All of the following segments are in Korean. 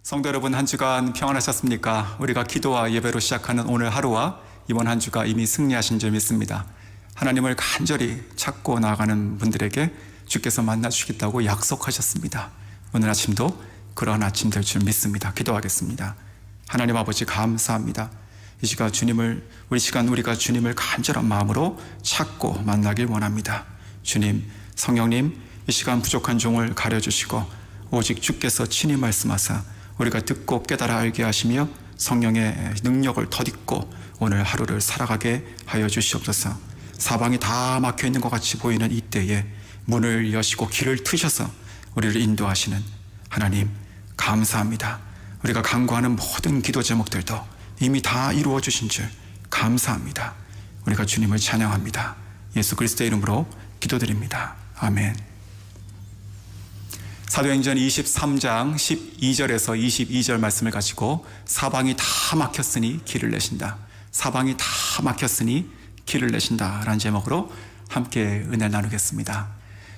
성도 여러분, 한 주간 평안하셨습니까? 우리가 기도와 예배로 시작하는 오늘 하루와 이번 한 주가 이미 승리하신 줄 믿습니다. 하나님을 간절히 찾고 나아가는 분들에게 주께서 만나주시겠다고 약속하셨습니다. 오늘 아침도 그러한 아침 될 줄 믿습니다. 기도하겠습니다. 하나님 아버지, 감사합니다. 이 시간 우리가 주님을 간절한 마음으로 찾고 만나길 원합니다. 주님, 성령님, 이 시간 부족한 종을 가려주시고 오직 주께서 친히 말씀하사 우리가 듣고 깨달아 알게 하시며 성령의 능력을 덧입고 오늘 하루를 살아가게 하여 주시옵소서. 사방이 다 막혀있는 것 같이 보이는 이때에 문을 여시고 길을 트셔서 우리를 인도하시는 하나님, 감사합니다. 우리가 간구하는 모든 기도 제목들도 이미 다 이루어 주신 줄 감사합니다. 우리가 주님을 찬양합니다. 예수 그리스도의 이름으로 기도드립니다. 아멘. 사도행전 23장 12절에서 22절 말씀을 가지고 사방이 다 막혔으니 길을 내신다. 사방이 다 막혔으니 길을 내신다 라는 제목으로 함께 은혜 나누겠습니다.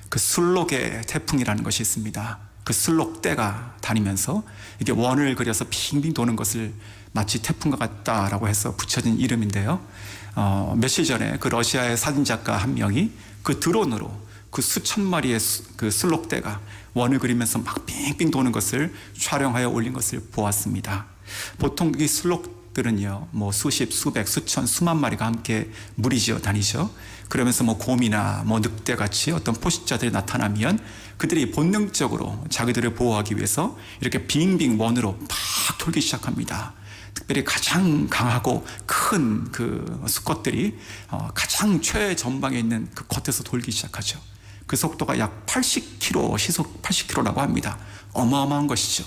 그 술록의 태풍이라는 것이 있습니다. 그 술록대가 다니면서 이게 원을 그려서 빙빙 도는 것을 마치 태풍과 같다라고 해서 붙여진 이름인데요. 며칠 전에 그 러시아의 사진작가 한 명이 그 드론으로 그 수천 마리의 그 술록대가 원을 그리면서 막 빙빙 도는 것을 촬영하여 올린 것을 보았습니다. 보통 이 술록들은요, 뭐 수십, 수백, 수천, 수만 마리가 함께 무리지어 다니죠. 그러면서 뭐 곰이나 뭐 늑대같이 어떤 포식자들이 나타나면 그들이 본능적으로 자기들을 보호하기 위해서 이렇게 빙빙 원으로 막 돌기 시작합니다. 특별히 가장 강하고 큰 그 수컷들이 가장 최전방에 있는 그 겉에서 돌기 시작하죠. 그 속도가 약 80km, 시속 80km라고 합니다. 어마어마한 것이죠.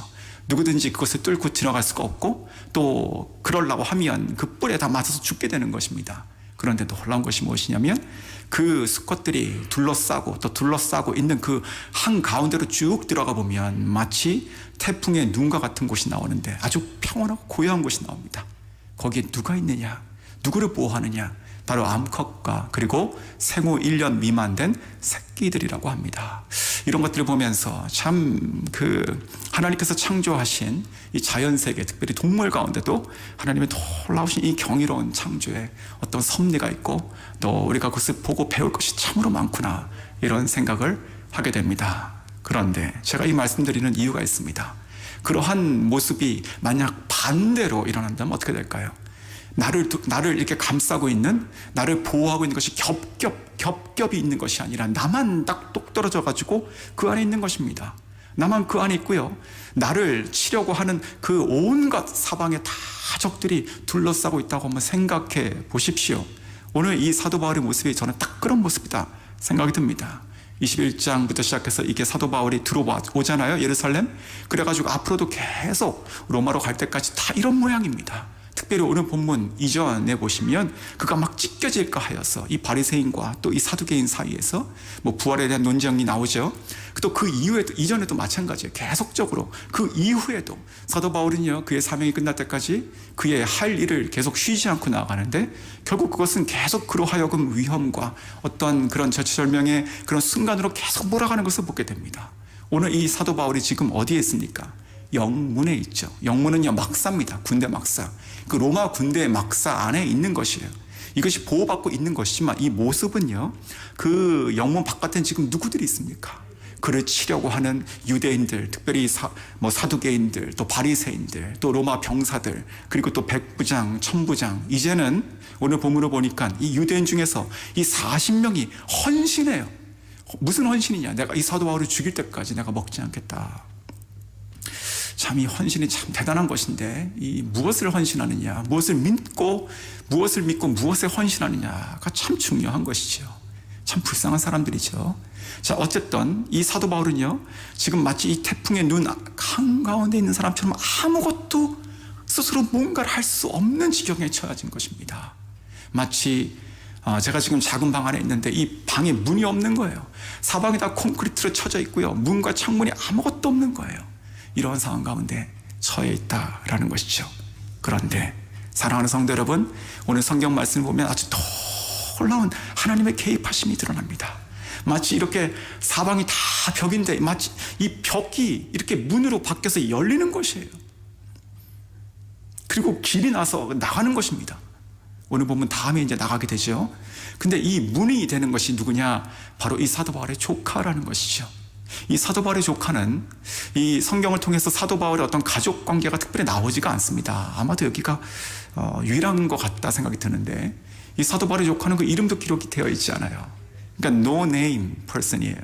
누구든지 그것을 뚫고 지나갈 수가 없고 또 그러려고 하면 그 뿔에 다 맞아서 죽게 되는 것입니다. 그런데 놀라운 것이 무엇이냐면 그 수컷들이 둘러싸고 또 둘러싸고 있는 그 한가운데로 쭉 들어가 보면 마치 태풍의 눈과 같은 곳이 나오는데 아주 평온하고 고요한 곳이 나옵니다. 거기에 누가 있느냐? 누구를 보호하느냐? 바로 암컷과 그리고 생후 1년 미만 된 새끼들이라고 합니다. 이런 것들을 보면서 참 하나님께서 창조하신 이 자연세계, 특별히 동물 가운데도 하나님의 놀라우신 이 경이로운 창조에 어떤 섭리가 있고 또 우리가 그것을 보고 배울 것이 참으로 많구나, 이런 생각을 하게 됩니다. 그런데 제가 이 말씀드리는 이유가 있습니다. 그러한 모습이 만약 반대로 일어난다면 어떻게 될까요? 나를 이렇게 감싸고 있는, 나를 보호하고 있는 것이 겹겹이 있는 것이 아니라 나만 딱 똑 떨어져 가지고 그 안에 있는 것입니다. 나만 그 안에 있고요, 나를 치려고 하는 그 온갖 사방에 다 적들이 둘러싸고 있다고 한번 생각해 보십시오. 오늘 이 사도 바울의 모습이 저는 딱 그런 모습이다 생각이 듭니다. 21장부터 시작해서 이게 사도 바울이 들어오잖아요, 예루살렘. 그래가지고 앞으로도 계속 로마로 갈 때까지 다 이런 모양입니다. 특별히 오늘 본문 이전에 보시면 그가 막 찢겨질까 하여서 이 바리새인과 또 이 사두개인 사이에서 뭐 부활에 대한 논쟁이 나오죠. 또 그 이후에도, 이전에도 마찬가지예요. 계속적으로 그 이후에도 사도 바울은요, 그의 사명이 끝날 때까지 그의 할 일을 계속 쉬지 않고 나아가는데 결국 그것은 계속 그로 하여금 위험과 어떠한 그런 절체절명의 그런 순간으로 계속 몰아가는 것을 보게 됩니다. 오늘 이 사도 바울이 지금 어디에 있습니까? 영문에 있죠. 영문은요, 막사입니다. 군대 막사. 그 로마 군대의 막사 안에 있는 것이에요. 이것이 보호받고 있는 것이지만 이 모습은요, 그 영문 바깥엔 지금 누구들이 있습니까? 그를 치려고 하는 유대인들, 특별히 사두개인들, 또 바리새인들, 또 로마 병사들, 그리고 또 백부장, 천부장. 이제는 오늘 본문을 보니까 이 유대인 중에서 이 40명이 헌신해요. 무슨 헌신이냐? 내가 이 사도 바울을 죽일 때까지 내가 먹지 않겠다. 참 이 헌신이 참 대단한 것인데, 이 무엇을 헌신하느냐, 무엇을 믿고 무엇에 헌신하느냐가 참 중요한 것이죠. 참 불쌍한 사람들이죠. 자, 어쨌든 이 사도 바울은요, 지금 마치 이 태풍의 눈 한가운데 있는 사람처럼 아무것도 스스로 뭔가를 할 수 없는 지경에 처해진 것입니다. 마치 제가 지금 작은 방 안에 있는데 이 방에 문이 없는 거예요. 사방이 다 콘크리트로 쳐져 있고요, 문과 창문이 아무것도 없는 거예요. 이런 상황 가운데 처해 있다라는 것이죠. 그런데 사랑하는 성도 여러분, 오늘 성경 말씀을 보면 아주 놀라운 하나님의 개입하심이 드러납니다. 마치 이렇게 사방이 다 벽인데 마치 이 벽이 이렇게 문으로 바뀌어서 열리는 것이에요. 그리고 길이 나서 나가는 것입니다. 오늘 보면 다음에 이제 나가게 되죠. 근데 이 문이 되는 것이 누구냐? 바로 이 사도 바울의 조카라는 것이죠. 이 사도 바울의 조카는 이 성경을 통해서 사도 바울의 어떤 가족 관계가 특별히 나오지가 않습니다. 아마도 여기가 유일한 것 같다 생각이 드는데, 이 사도 바울의 조카는 그 이름도 기록이 되어 있지 않아요. 그러니까 no name person이에요.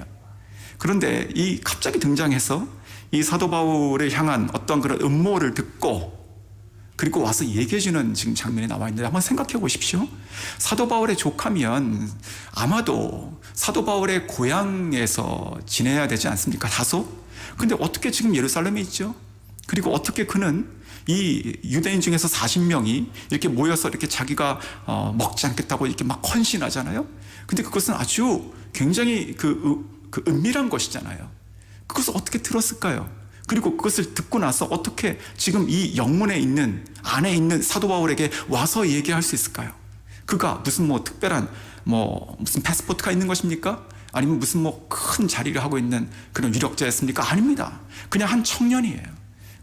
그런데 이 갑자기 등장해서 이 사도 바울을 향한 어떤 그런 음모를 듣고 그리고 와서 얘기해주는 지금 장면이 나와 있는데, 한번 생각해 보십시오. 사도 바울의 조카면 아마도 사도 바울의 고향에서 지내야 되지 않습니까? 다소? 근데 어떻게 지금 예루살렘에 있죠? 그리고 어떻게 그는 이 유대인 중에서 40명이 이렇게 모여서 이렇게 자기가 먹지 않겠다고 이렇게 막 헌신하잖아요? 근데 그것은 아주 굉장히 그 은밀한 것이잖아요. 그것을 어떻게 들었을까요? 그리고 그것을 듣고 나서 어떻게 지금 이 영문에 있는, 안에 있는 사도 바울에게 와서 얘기할 수 있을까요? 그가 무슨 특별한 무슨 패스포트가 있는 것입니까? 아니면 무슨 큰 자리를 하고 있는 그런 유력자였습니까? 아닙니다. 그냥 한 청년이에요.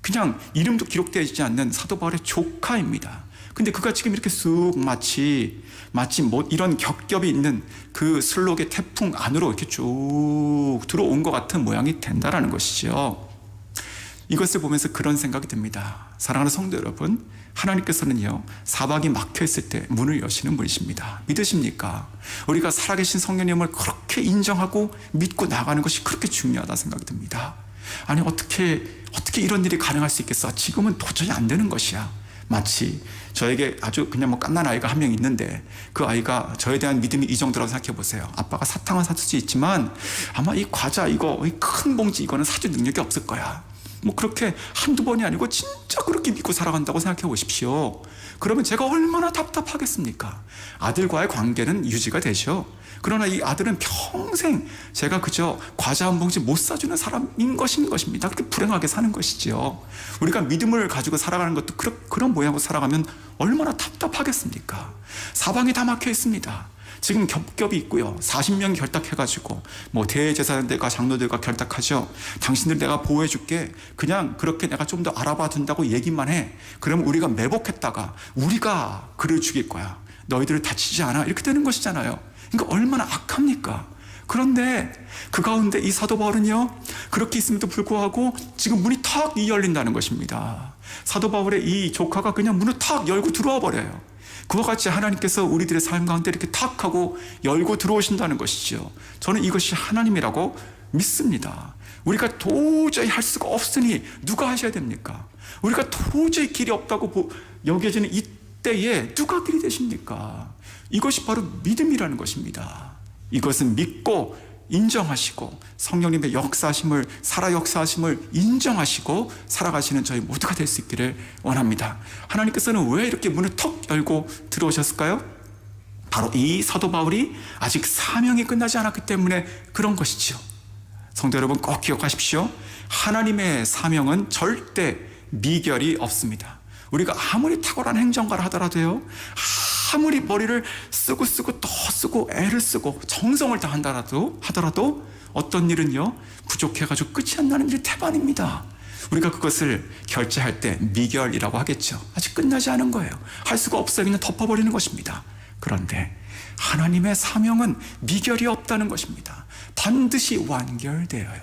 그냥 이름도 기록되어 있지 않는 사도 바울의 조카입니다. 근데 그가 지금 이렇게 쑥 마치 이런 겹겹이 있는 그 슬록의 태풍 안으로 이렇게 쭉 들어온 것 같은 모양이 된다라는 것이죠. 이것을 보면서 그런 생각이 듭니다. 사랑하는 성도 여러분, 하나님께서는요, 사방이 막혀 있을 때 문을 여시는 분이십니다. 믿으십니까? 우리가 살아계신 성령님을 그렇게 인정하고 믿고 나가는 것이 그렇게 중요하다 생각이 듭니다. 아니 어떻게 이런 일이 가능할 수 있겠어? 지금은 도저히 안 되는 것이야. 마치 저에게 아주 그냥 갓난 아이가 한 명 있는데, 그 아이가 저에 대한 믿음이 이 정도라고 생각해 보세요. 아빠가 사탕은 사줄 수 있지만 아마 이 과자 이 큰 봉지 이거는 사줄 능력이 없을 거야. 그렇게 한두 번이 아니고 진짜 그렇게 믿고 살아간다고 생각해 보십시오. 그러면 제가 얼마나 답답하겠습니까? 아들과의 관계는 유지가 되죠. 그러나 이 아들은 평생 제가 그저 과자 한 봉지 못 사주는 사람인 것입니다. 그렇게 불행하게 사는 것이죠. 우리가 믿음을 가지고 살아가는 것도 그런 모양으로 살아가면 얼마나 답답하겠습니까? 사방이 다 막혀 있습니다. 지금 겹겹이 있고요. 40명 결탁해가지고 대제사장들과 장로들과 결탁하죠. 당신들 내가 보호해줄게. 그냥 그렇게 내가 좀 더 알아봐 준다고 얘기만 해. 그러면 우리가 매복했다가 우리가 그를 죽일 거야. 너희들을 다치지 않아. 이렇게 되는 것이잖아요. 그러니까 얼마나 악합니까? 그런데 그 가운데 이 사도 바울은요, 그렇게 있음에도 불구하고 지금 문이 탁 열린다는 것입니다. 사도 바울의 이 조카가 그냥 문을 탁 열고 들어와 버려요. 그와 같이 하나님께서 우리들의 삶 가운데 이렇게 탁 하고 열고 들어오신다는 것이죠. 저는 이것이 하나님이라고 믿습니다. 우리가 도저히 할 수가 없으니 누가 하셔야 됩니까? 우리가 도저히 길이 없다고 여겨지는 이때에 누가 길이 되십니까? 이것이 바로 믿음이라는 것입니다. 이것은 믿고 인정하시고 성령님의 역사하심을, 살아 역사하심을 인정하시고 살아가시는 저희 모두가 될 수 있기를 원합니다. 하나님께서는 왜 이렇게 문을 턱 열고 들어오셨을까요? 바로 이 사도 바울이 아직 사명이 끝나지 않았기 때문에 그런 것이죠. 성도 여러분 꼭 기억하십시오. 하나님의 사명은 절대 미결이 없습니다. 우리가 아무리 탁월한 행정가를 하더라도요, 아무리 머리를 쓰고 또 쓰고 애를 쓰고 정성을 다하더라도 어떤 일은요, 부족해가지고 끝이 안 나는 일이 태반입니다. 우리가 그것을 결제할 때 미결이라고 하겠죠. 아직 끝나지 않은 거예요. 할 수가 없어요. 그냥 덮어버리는 것입니다. 그런데 하나님의 사명은 미결이 없다는 것입니다. 반드시 완결되어요.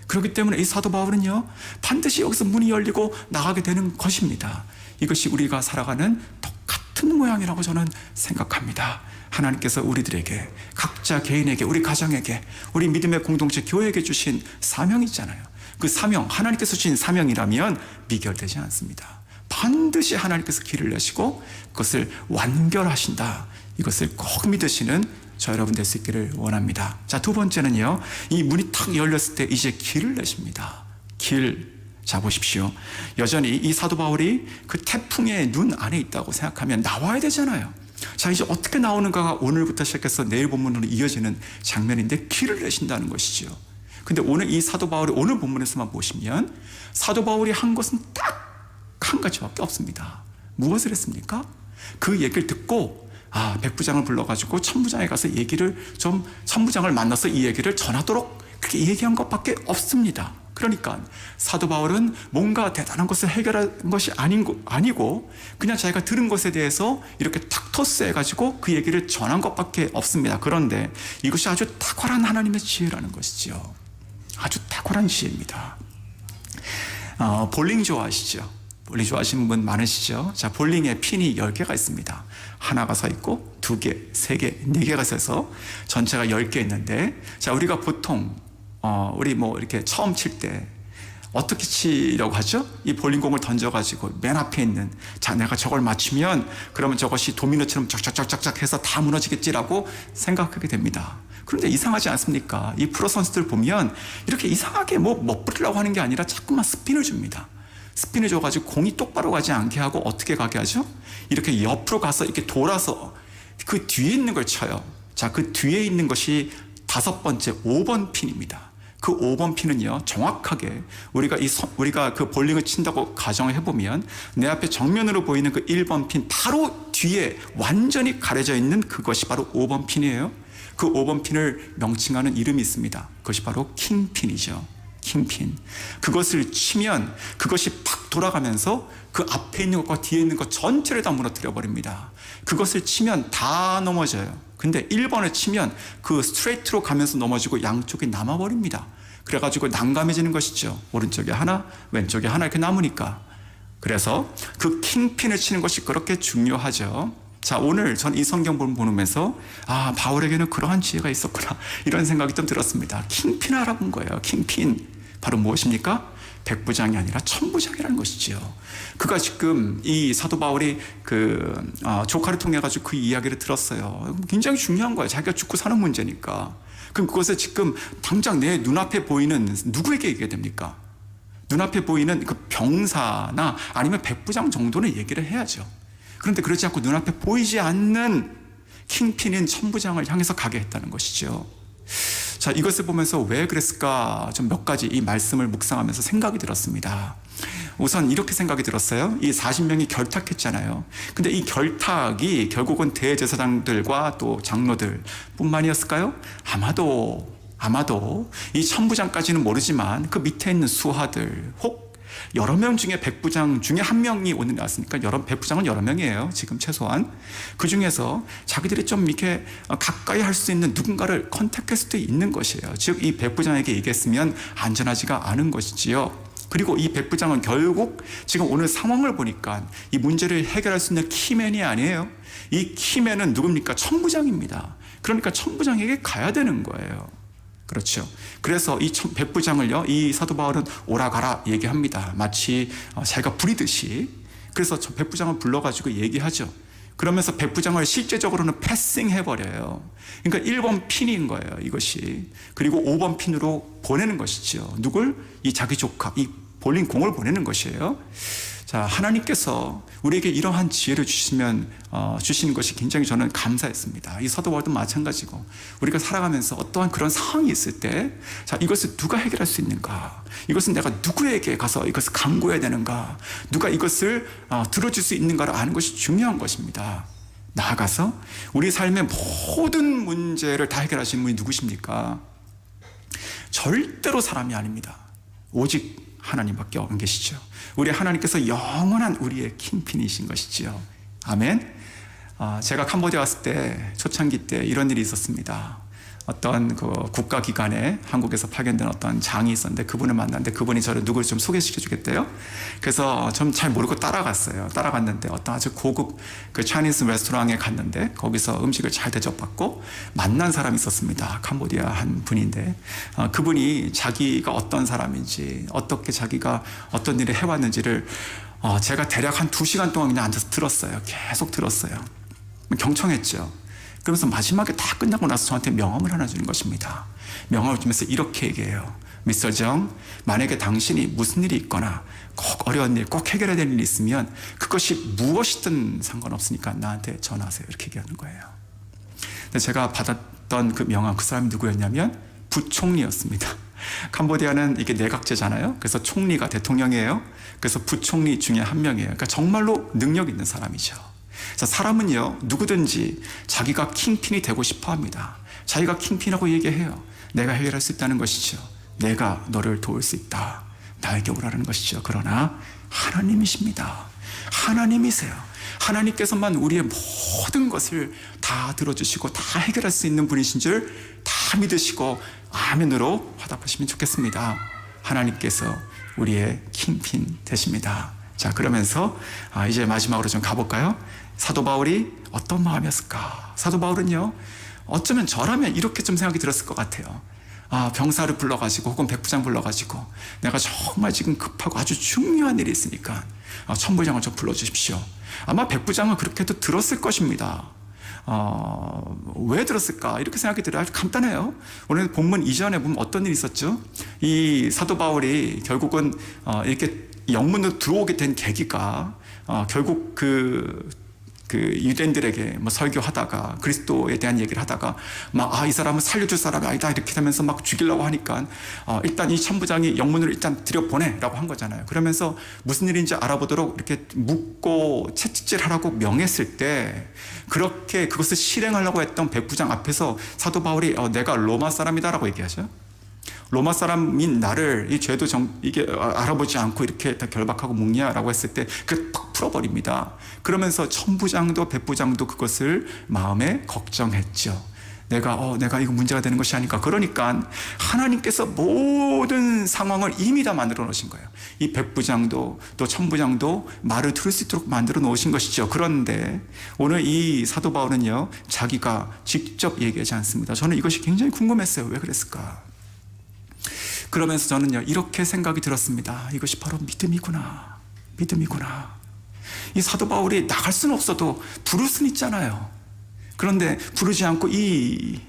그렇기 때문에 이 사도 바울은요, 반드시 여기서 문이 열리고 나가게 되는 것입니다. 이것이 우리가 살아가는 똑같은 모양이라고 저는 생각합니다. 하나님께서 우리들에게, 각자 개인에게, 우리 가정에게, 우리 믿음의 공동체 교회에게 주신 사명이 있잖아요. 그 사명, 하나님께서 주신 사명이라면 미결되지 않습니다. 반드시 하나님께서 길을 내시고 그것을 완결하신다. 이것을 꼭 믿으시는 저 여러분 될 수 있기를 원합니다. 자, 두 번째는요, 이 문이 탁 열렸을 때 이제 길을 내십니다. 길. 자, 보십시오. 여전히 이 사도 바울이 그 태풍의 눈 안에 있다고 생각하면 나와야 되잖아요. 자, 이제 어떻게 나오는가가 오늘부터 시작해서 내일 본문으로 이어지는 장면인데, 길을 내신다는 것이죠. 근데 오늘 이 사도 바울이 오늘 본문에서만 보시면 사도 바울이 한 것은 딱 한 가지밖에 없습니다. 무엇을 했습니까? 그 얘기를 듣고 백부장을 불러가지고 천부장에 가서 천부장을 만나서 이 얘기를 전하도록 그렇게 얘기한 것밖에 없습니다. 그러니까 사도 바울은 뭔가 대단한 것을 해결한 것이 아니고 그냥 자기가 들은 것에 대해서 이렇게 탁 토스해가지고 그 얘기를 전한 것밖에 없습니다. 그런데 이것이 아주 탁월한 하나님의 지혜라는 것이죠. 아주 탁월한 지혜입니다. 볼링 좋아하시죠? 볼링 좋아하시는 분 많으시죠? 자, 볼링에 핀이 10개가 있습니다. 하나가 서 있고 2개, 3개, 4개가 서서 전체가 10개 있는데, 자, 우리가 보통 우리 이렇게 처음 칠 때 어떻게 치려고 하죠? 이 볼링공을 던져가지고 맨 앞에 있는, 자, 내가 저걸 맞추면 그러면 저것이 도미노처럼 쫙쫙쫙쫙 해서 다 무너지겠지라고 생각하게 됩니다. 그런데 이상하지 않습니까? 이 프로 선수들 보면 이렇게 이상하게 멋부리려고 하는 게 아니라 자꾸만 스핀을 줍니다. 스핀을 줘가지고 공이 똑바로 가지 않게 하고 어떻게 가게 하죠? 이렇게 옆으로 가서 이렇게 돌아서 그 뒤에 있는 걸 쳐요. 자, 그 뒤에 있는 것이 5번째 5번 핀입니다. 그 5번 핀은요, 정확하게 우리가 그 볼링을 친다고 가정을 해보면 내 앞에 정면으로 보이는 그 1번 핀 바로 뒤에 완전히 가려져 있는 그것이 바로 5번 핀이에요. 그 5번 핀을 명칭하는 이름이 있습니다. 그것이 바로 킹핀이죠. 킹핀. 그것을 치면 그것이 팍 돌아가면서 그 앞에 있는 것과 뒤에 있는 것 전체를 다 무너뜨려 버립니다. 그것을 치면 다 넘어져요. 근데 1번을 치면 그 스트레이트로 가면서 넘어지고 양쪽이 남아버립니다. 그래가지고 난감해지는 것이죠. 오른쪽에 하나, 왼쪽에 하나 이렇게 남으니까. 그래서 그 킹핀을 치는 것이 그렇게 중요하죠. 자, 오늘 전 이 성경 보면서 바울에게는 그러한 지혜가 있었구나, 이런 생각이 좀 들었습니다. 킹핀을 알아본 거예요. 킹핀. 바로 무엇입니까? 백부장이 아니라 천부장이라는 것이지요. 그가 지금 이 사도 바울이 조카를 통해 가지고 그 이야기를 들었어요. 굉장히 중요한 거예요. 자기가 죽고 사는 문제니까. 그럼 그것을 지금 당장 내 눈앞에 보이는 누구에게 얘기해야 됩니까? 눈앞에 보이는 그 병사나 아니면 백부장 정도는 얘기를 해야죠. 그런데 그렇지 않고 눈앞에 보이지 않는 킹핀인 천부장을 향해서 가게 했다는 것이죠. 자, 이것을 보면서 왜 그랬을까 좀 몇 가지 이 말씀을 묵상하면서 생각이 들었습니다. 우선 이렇게 생각이 들었어요. 이 40명이 결탁했잖아요. 근데 이 결탁이 결국은 대제사장들과 또 장로들 뿐만이었을까요? 아마도 이 천부장까지는 모르지만 그 밑에 있는 수하들, 혹 여러 명 중에 백부장 중에 한 명이 오늘 나왔으니까 백부장은 여러 명이에요. 지금 최소한. 그 중에서 자기들이 좀 이렇게 가까이 할 수 있는 누군가를 컨택할 수도 있는 것이에요. 즉, 이 백부장에게 얘기했으면 안전하지가 않은 것이지요. 그리고 이 백부장은 결국 지금 오늘 상황을 보니까 이 문제를 해결할 수 있는 키맨이 아니에요. 이 키맨은 누굽니까? 천부장입니다. 그러니까 천부장에게 가야 되는 거예요. 그렇죠. 그래서 이 백부장을요, 이 사도 바울은 오라 가라 얘기합니다. 마치 자기가 부리듯이. 그래서 저 백부장을 불러가지고 얘기하죠. 그러면서 백부장을 실제적으로는 패싱해버려요. 그러니까 1번 핀인 거예요, 이것이. 그리고 5번 핀으로 보내는 것이죠. 누굴? 이 자기 조카, 이 볼링 공을 보내는 것이에요. 자, 하나님께서 우리에게 이러한 지혜를 주시는 것이 굉장히 저는 감사했습니다. 이 사도 바울도 마찬가지고 우리가 살아가면서 어떠한 그런 상황이 있을 때, 자, 이것을 누가 해결할 수 있는가? 이것은 내가 누구에게 가서 이것을 강구해야 되는가? 누가 이것을 들어줄 수 있는가를 아는 것이 중요한 것입니다. 나아가서 우리 삶의 모든 문제를 다 해결하시는 분이 누구십니까? 절대로 사람이 아닙니다. 오직 하나님밖에 안 계시죠. 우리 하나님께서 영원한 우리의 킹핀이신 것이지요. 아멘. 제가 캄보디아 왔을 때, 초창기 때 이런 일이 있었습니다. 어떤 그 국가기관에 한국에서 파견된 어떤 장이 있었는데 그분을 만났는데 그분이 저를 누구를 좀 소개시켜 주겠대요. 그래서 좀 잘 모르고 따라갔어요. 따라갔는데 어떤 아주 고급 그 차이니스 레스토랑에 갔는데 거기서 음식을 잘 대접받고 만난 사람이 있었습니다. 캄보디아 한 분인데 그분이 자기가 어떤 사람인지, 어떻게 자기가 어떤 일을 해왔는지를 제가 대략 한 2시간 동안 그냥 앉아서 들었어요. 계속 들었어요. 경청했죠. 그러면서 마지막에 다 끝나고 나서 저한테 명함을 하나 주는 것입니다. 명함을 주면서 이렇게 얘기해요. 미스터 정, 만약에 당신이 무슨 일이 있거나 꼭 어려운 일, 꼭 해결해야 될 일이 있으면 그것이 무엇이든 상관없으니까 나한테 전화하세요. 이렇게 얘기하는 거예요. 근데 제가 받았던 그 명함, 그 사람이 누구였냐면 부총리였습니다. 캄보디아는 이게 내각제잖아요. 그래서 총리가 대통령이에요. 그래서 부총리 중에 한 명이에요. 그러니까 정말로 능력 있는 사람이죠. 자, 사람은요, 누구든지 자기가 킹핀이 되고 싶어 합니다. 자기가 킹핀하고 얘기해요. 내가 해결할 수 있다는 것이죠. 내가 너를 도울 수 있다. 나에게 오라는 것이죠. 그러나 하나님이십니다. 하나님이세요. 하나님께서만 우리의 모든 것을 다 들어주시고 다 해결할 수 있는 분이신 줄 다 믿으시고 아멘으로 화답하시면 좋겠습니다. 하나님께서 우리의 킹핀 되십니다. 자, 그러면서 이제 마지막으로 좀 가볼까요? 사도 바울이 어떤 마음이었을까? 사도 바울은요, 어쩌면 저라면 이렇게 좀 생각이 들었을 것 같아요. 병사를 불러가지고 혹은 백부장 불러가지고 내가 정말 지금 급하고 아주 중요한 일이 있으니까 천부장을 좀 불러주십시오. 아마 백부장은 그렇게도 들었을 것입니다. 왜 들었을까? 이렇게 생각이 들어요. 아주 간단해요. 오늘 본문 이전에 보면 어떤 일이 있었죠? 이 사도 바울이 결국은 이렇게 영문으로 들어오게 된 계기가 결국 그 유대인들에게 뭐 설교하다가 그리스도에 대한 얘기를 하다가 막 이 사람은 살려줄 사람이 아니다 이렇게 되면서 막 죽이려고 하니까 일단 이 천부장이 영문으로 일단 들여보내라고 한 거잖아요. 그러면서 무슨 일인지 알아보도록 이렇게 묻고 채찍질하라고 명했을 때 그렇게 그것을 실행하려고 했던 백부장 앞에서 사도 바울이 내가 로마 사람이다라고 얘기하죠. 로마 사람인 나를 이 죄도 이게 알아보지 않고 이렇게 다 결박하고 묵냐라고 했을 때 그 팍 풀어버립니다. 그러면서 천부장도 백부장도 그것을 마음에 걱정했죠. 내가 이거 문제가 되는 것이 아닐까. 그러니까 하나님께서 모든 상황을 이미 다 만들어 놓으신 거예요. 이 백부장도 또 천부장도 말을 들을 수 있도록 만들어 놓으신 것이죠. 그런데 오늘 이 사도 바울은요, 자기가 직접 얘기하지 않습니다. 저는 이것이 굉장히 궁금했어요. 왜 그랬을까? 그러면서 저는요, 이렇게 생각이 들었습니다. 이것이 바로 믿음이구나. 믿음이구나. 이 사도 바울이 나갈 수는 없어도 부를 수는 있잖아요. 그런데 부르지 않고 이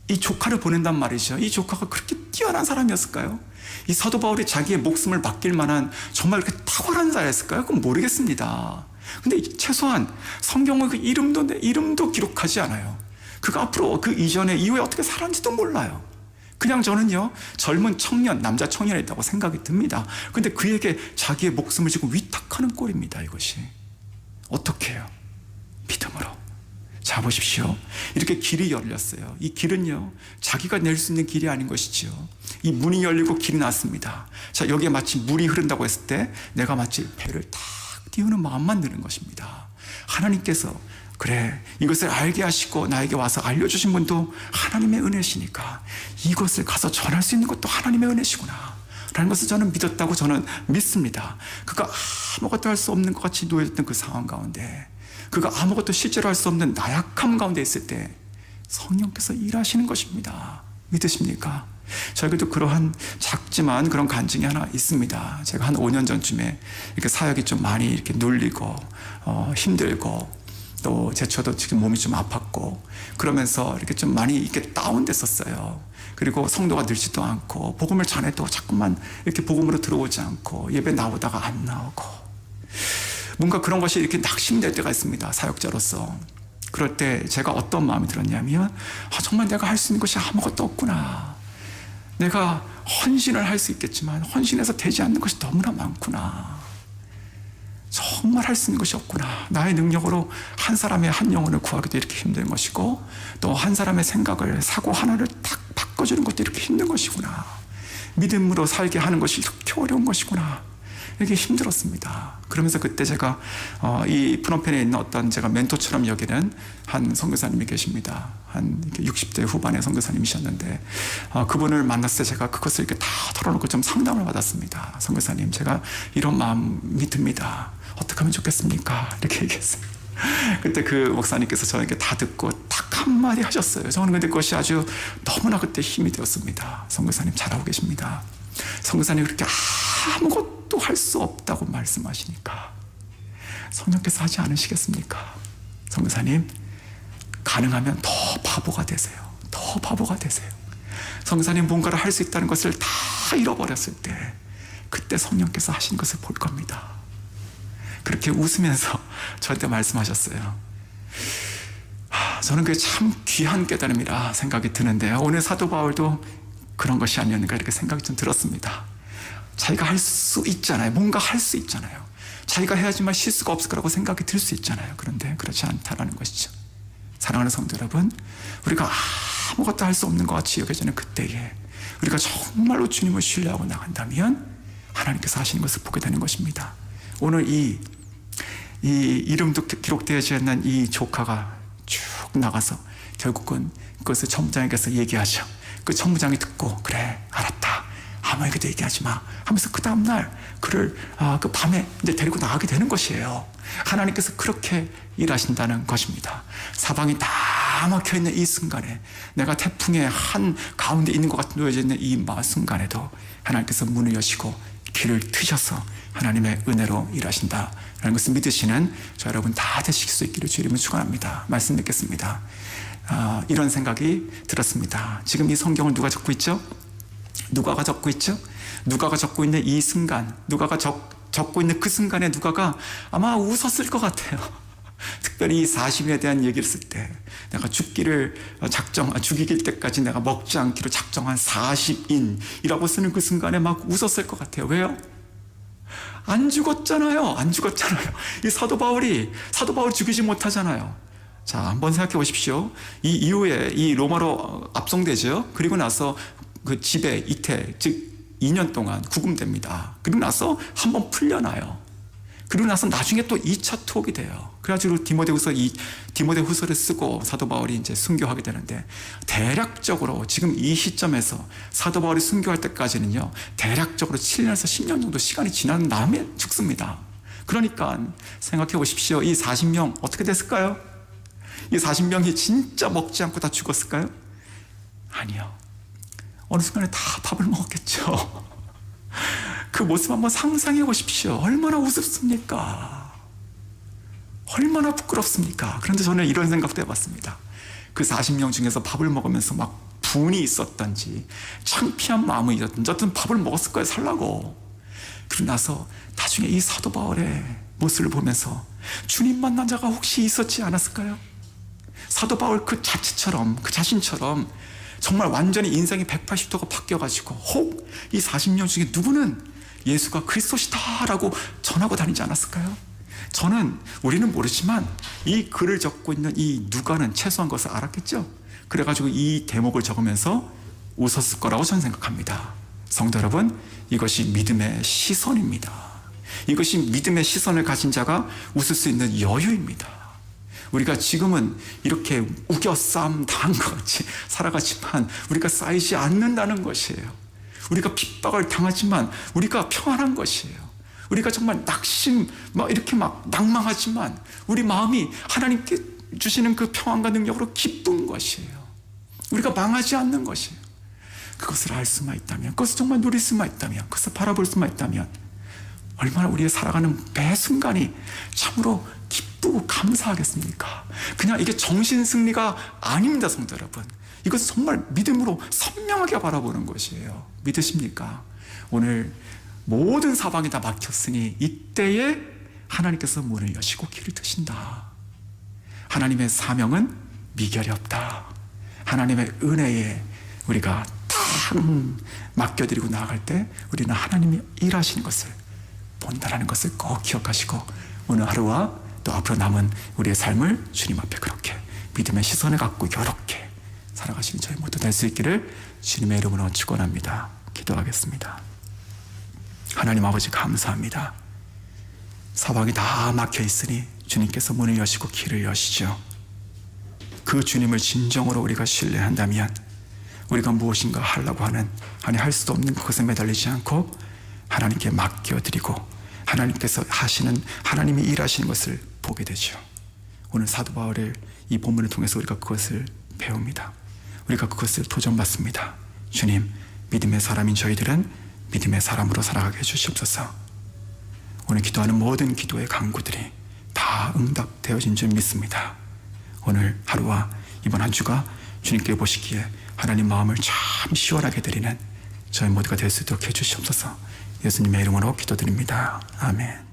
조카를 보낸단 말이죠. 이 조카가 그렇게 뛰어난 사람이었을까요? 이 사도 바울이 자기의 목숨을 맡길 만한 정말 그렇게 탁월한 자였을까요? 그건 모르겠습니다. 근데 최소한 성경은 그 이름도 기록하지 않아요. 그가 앞으로 그 이전에 이후에 어떻게 살았는지도 몰라요. 그냥 저는요, 젊은 청년, 남자 청년이었다고 생각이 듭니다. 근데 그에게 자기의 목숨을 지금 위탁하는 꼴입니다, 이것이. 어떻게 해요? 믿음으로. 자, 보십시오. 이렇게 길이 열렸어요. 이 길은요, 자기가 낼 수 있는 길이 아닌 것이지요. 이 문이 열리고 길이 났습니다. 자, 여기에 마치 물이 흐른다고 했을 때 내가 마치 배를 탁 띄우는 마음만 드는 것입니다. 하나님께서 그래, 이것을 알게 하시고 나에게 와서 알려주신 분도 하나님의 은혜시니까 이것을 가서 전할 수 있는 것도 하나님의 은혜시구나 라는 것을 저는 믿었다고 저는 믿습니다. 그가 아무것도 할 수 없는 것 같이 놓여있던 그 상황 가운데, 그가 아무것도 실제로 할 수 없는 나약함 가운데 있을 때 성령께서 일하시는 것입니다. 믿으십니까? 저에게도 그러한 작지만 그런 간증이 하나 있습니다. 제가 한 5년 전쯤에 이렇게 사역이 좀 많이 이렇게 눌리고 힘들고 또 저도 지금 몸이 좀 아팠고 그러면서 이렇게 좀 많이 이렇게 다운됐었어요. 그리고 성도가 늘지도 않고 복음을 전해도 자꾸만 이렇게 복음으로 들어오지 않고 예배 나오다가 안 나오고 뭔가 그런 것이 이렇게 낙심될 때가 있습니다. 사역자로서. 그럴 때 제가 어떤 마음이 들었냐면 정말 내가 할 수 있는 것이 아무것도 없구나. 내가 헌신을 할 수 있겠지만 헌신해서 되지 않는 것이 너무나 많구나. 정말 할 수 있는 것이 없구나. 나의 능력으로 한 사람의 한 영혼을 구하기도 이렇게 힘든 것이고 또 한 사람의 생각을 사고 하나를 딱 바꿔주는 것도 이렇게 힘든 것이구나. 믿음으로 살게 하는 것이 이렇게 어려운 것이구나. 이게 힘들었습니다. 그러면서 그때 제가 이 프놈펜에 있는 어떤 제가 멘토처럼 여기는 한 선교사님이 계십니다. 한 60대 후반의 선교사님이셨는데 그분을 만났을 때 제가 그것을 이렇게 다 털어놓고 좀 상담을 받았습니다. 선교사님, 제가 이런 마음이 듭니다. 어떻게 하면 좋겠습니까? 이렇게 얘기했어요. 그때 그 목사님께서 저에게 다 듣고 딱 한마디 하셨어요. 저는 근데 그것이 아주 너무나 그때 힘이 되었습니다. 선교사님 잘하고 계십니다. 선교사님이 그렇게 아무것도 할 수 없다고 말씀하시니까 성령께서 하지 않으시겠습니까? 선교사님, 가능하면 더 바보가 되세요. 더 바보가 되세요. 선교사님 뭔가를 할 수 있다는 것을 다 잃어버렸을 때 그때 성령께서 하신 것을 볼 겁니다. 그렇게 웃으면서 저한테 말씀하셨어요. 저는 그게 참 귀한 깨달음이라 생각이 드는데요. 오늘 사도 바울도 그런 것이 아니었는가 이렇게 생각이 좀 들었습니다. 자기가 할 수 있잖아요. 뭔가 할 수 있잖아요. 자기가 해야지만 실수가 없을 거라고 생각이 들 수 있잖아요. 그런데 그렇지 않다라는 것이죠. 사랑하는 성도 여러분, 우리가 아무것도 할 수 없는 것 같이 여겨지는 그때에 우리가 정말로 주님을 신뢰하고 나간다면 하나님께서 하시는 것을 보게 되는 것입니다. 오늘 이 이름도 기록되어져 있는 이 조카가 쭉 나가서 결국은 그것을 천부장에게서 얘기하죠. 그 천부장이 듣고 그래 알았다, 아무에게도 얘기하지 마 하면서 그 다음날 그를 그 밤에 이제 데리고 나가게 되는 것이에요. 하나님께서 그렇게 일하신다는 것입니다. 사방이 다 막혀있는 이 순간에, 내가 태풍의 한 가운데 있는 것 같은 놓여져 있는 이 순간에도 하나님께서 문을 여시고 길을 트셔서 하나님의 은혜로 일하신다라는 것을 믿으시는 저 여러분 다 되실 수 있기를 주 이름으로 축원합니다. 말씀 듣겠습니다. 이런 생각이 들었습니다. 지금 이 성경을 누가 적고 있죠? 누가가 적고 있죠? 누가가 적고 있는 이 순간, 누가가 적고 있는 그 순간에 누가가 아마 웃었을 것 같아요. 특별히 이 40인에 대한 얘기를 쓸 때, 내가 죽기를 죽이길 때까지 내가 먹지 않기로 작정한 40인이라고 쓰는 그 순간에 막 웃었을 것 같아요. 왜요? 안 죽었잖아요. 이 사도 바울이 죽이지 못하잖아요. 자, 한번 생각해 보십시오. 이 이후에 이 로마로 압송되죠. 그리고 나서 그 집에 이태, 즉 2년 동안 구금됩니다. 그리고 나서 한번 풀려나요. 그리고 나서 나중에 또 2차 투옥이 돼요. 그래가지고 디모데후서를 쓰고 사도 바울이 이제 순교하게 되는데, 대략적으로 지금 이 시점에서 사도 바울이 순교할 때까지는요, 대략적으로 7년에서 10년 정도 시간이 지난 다음에 죽습니다. 그러니까 생각해 보십시오. 이 40명 어떻게 됐을까요? 이 40명이 진짜 먹지 않고 다 죽었을까요? 아니요. 어느 순간에 다 밥을 먹었겠죠. 그 모습 한번 상상해 보십시오. 얼마나 우습습니까? 얼마나 부끄럽습니까? 그런데 저는 이런 생각도 해봤습니다. 그 40명 중에서 밥을 먹으면서 막 분이 있었던지 창피한 마음이 있었던지 어떤 밥을 먹었을 거예요, 살라고. 그러고 나서 나중에 이 사도 바울의 모습을 보면서 주님 만난 자가 혹시 있었지 않았을까요? 사도 바울 그 자신처럼 정말 완전히 인생이 180도가 바뀌어가지고 혹 이 40명 중에 누구는 예수가 그리스도시다라고 전하고 다니지 않았을까요? 우리는 모르지만 이 글을 적고 있는 이 누가는 최소한 것을 알았겠죠. 그래가지고 이 대목을 적으면서 웃었을 거라고 저는 생각합니다. 성도 여러분, 이것이 믿음의 시선입니다. 이것이 믿음의 시선을 가진 자가 웃을 수 있는 여유입니다. 우리가 지금은 이렇게 우겨 싸움 당한 것 같이 살아가지만 우리가 쌓이지 않는다는 것이에요. 우리가 핍박을 당하지만 우리가 평안한 것이에요. 우리가 정말 이렇게 낭망하지만 우리 마음이 하나님께 주시는 그 평안과 능력으로 기쁜 것이에요. 우리가 망하지 않는 것이에요. 그것을 알 수만 있다면, 그것을 정말 누릴 수만 있다면, 그것을 바라볼 수만 있다면 얼마나 우리의 살아가는 매 순간이 참으로 기쁘고 감사하겠습니까? 그냥 이게 정신승리가 아닙니다, 성도 여러분. 이것은 정말 믿음으로 선명하게 바라보는 것이에요. 믿으십니까? 오늘 모든 사방이 다 막혔으니 이때에 하나님께서 문을 여시고 길을 트신다. 하나님의 사명은 미결이 없다. 하나님의 은혜에 우리가 다 맡겨드리고 나아갈 때 우리는 하나님이 일하시는 것을 본다라는 것을 꼭 기억하시고, 오늘 하루와 또 앞으로 남은 우리의 삶을 주님 앞에 그렇게 믿음의 시선을 갖고 이렇게 살아가시는 저희 모두 될 수 있기를 주님의 이름으로 축원합니다. 기도하겠습니다. 하나님 아버지, 감사합니다. 사방이 다 막혀 있으니 주님께서 문을 여시고 길을 여시죠. 그 주님을 진정으로 우리가 신뢰한다면 우리가 무엇인가 하려고 할 수도 없는 그것에 매달리지 않고 하나님께 맡겨드리고 하나님께서 하나님이 일하시는 것을 보게 되죠. 오늘 사도 바울의 이 본문을 통해서 우리가 그것을 배웁니다. 우리가 그것을 도전받습니다. 주님, 믿음의 사람인 저희들은 믿음의 사람으로 살아가게 해주시옵소서. 오늘 기도하는 모든 기도의 간구들이 다 응답되어진 줄 믿습니다. 오늘 하루와 이번 한 주가 주님께 보시기에 하나님 마음을 참 시원하게 드리는 저희 모두가 될 수 있도록 해주시옵소서. 예수님의 이름으로 기도드립니다. 아멘.